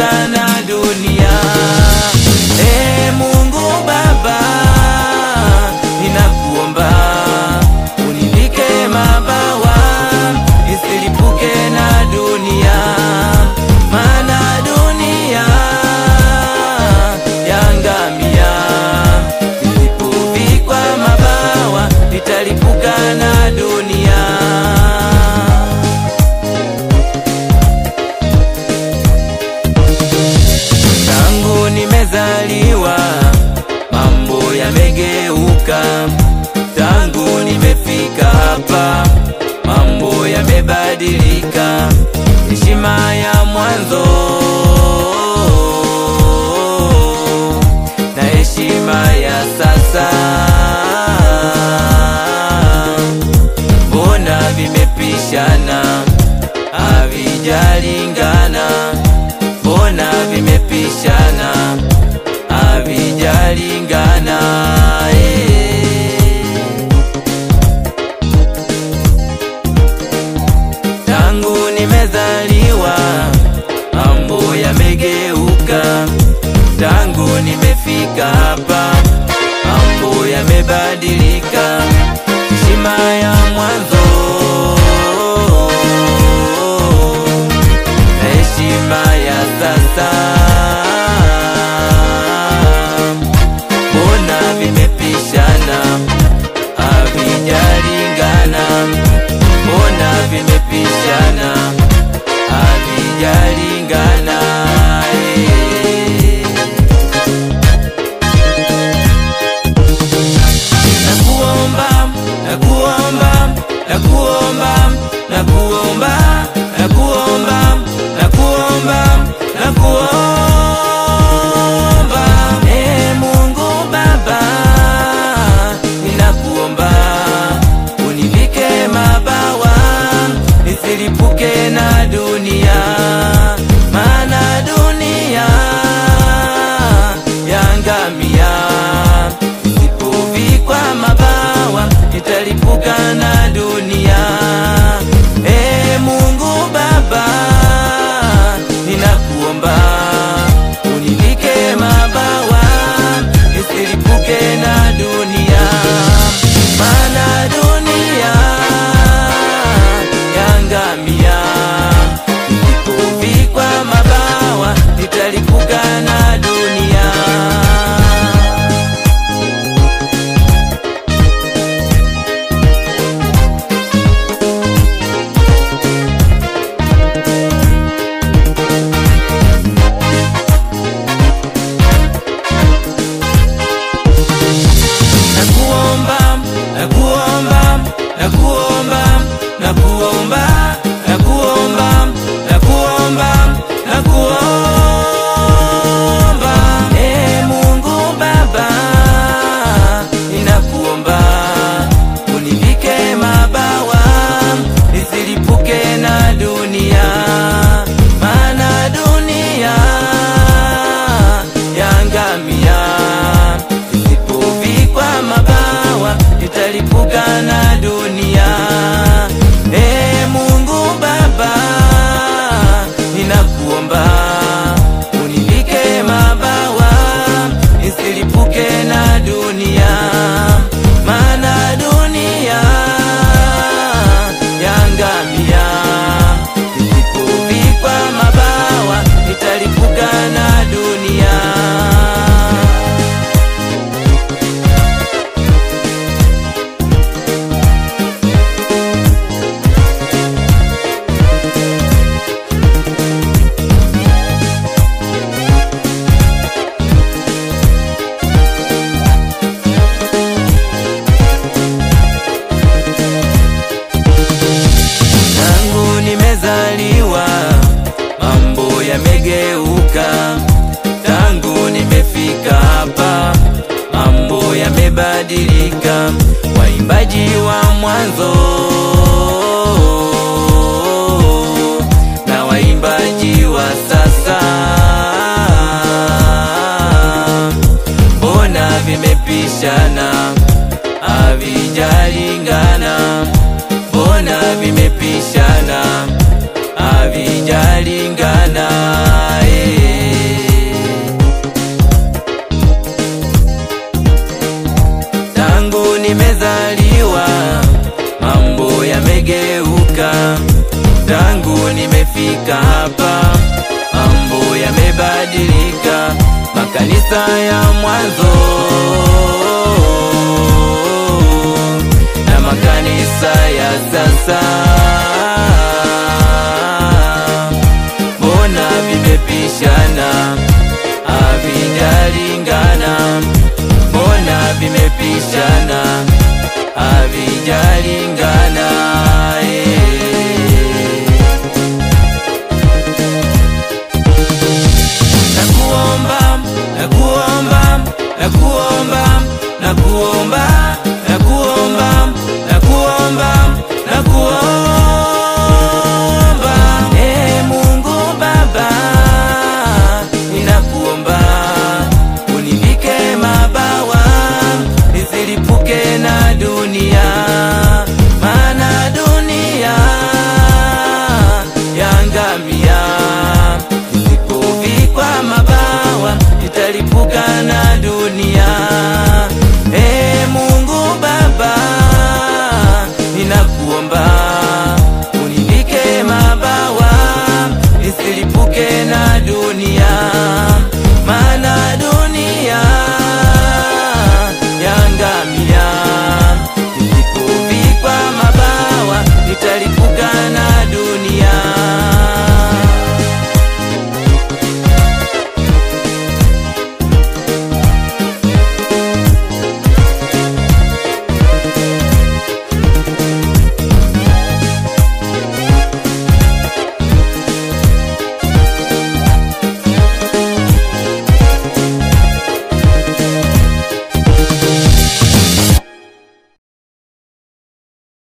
nitalipuka na dunia. Mungu Baba, ninakuomba univike mabawa nisilipuke na dunia, maana dunia yangamia. Nisipovikwa mabawa nitalipuka na dunia. Tangu nimezaliwa mambo yamegeuka, tangu nimefika hapa mambo yamebadilika. Heshima ya mwanzo na heshima ya sasa, mbona vimepishana, havijalingana? Mbona vimepishana, havijalingana? Tangu nimezaliwa mambo yamegeuka, tangu nimefika hapa mambo yamebadilika. Heshima ya mwanzo na heshima ya sasa, mbona vimepishana, havijalingana? Mbona vimepishana, havijalingana? Nakuomba, nakuomba, nakuomba, nakuomba, nakuomba, nakuomba, nakuomba. Mungu Baba, ninakuomba univike mabawa nisilipuke na dunia, maana dunia yangamia. Nisipovikwa mabawa nitalipuka na dunia. Mungu Baba, ninakuomba univike mabawa nisilipuke na dunia, maana dunia yangamia. Nisipovikwa mabawa nitalipuka na dunia. Nakuomba, nakuomba, nakuomba, nakuomba, nakuomba, nakuomba, nakuomba. Mungu Baba, ninakuomba univike mabawa nisilipuke na dunia, maana dunia yangamia. Nisipovikwa mabawa nitalipuka na dunia. Mungu Baba, ninakuomba univike mabawa nisilipuke na dunia, maana dunia yangamia. Nisipovikwa mabawa nitalipuka na dunia. Tangu nimezaliwa mambo yamegeuka, tangu nimefika hapa mambo yamebadilika. Waimbaji wa mwanzo na waimbaji wa sasa, mbona vimepishana, havijalingana? Mbona vimepishana, havijalingana? makosa ya mwanzo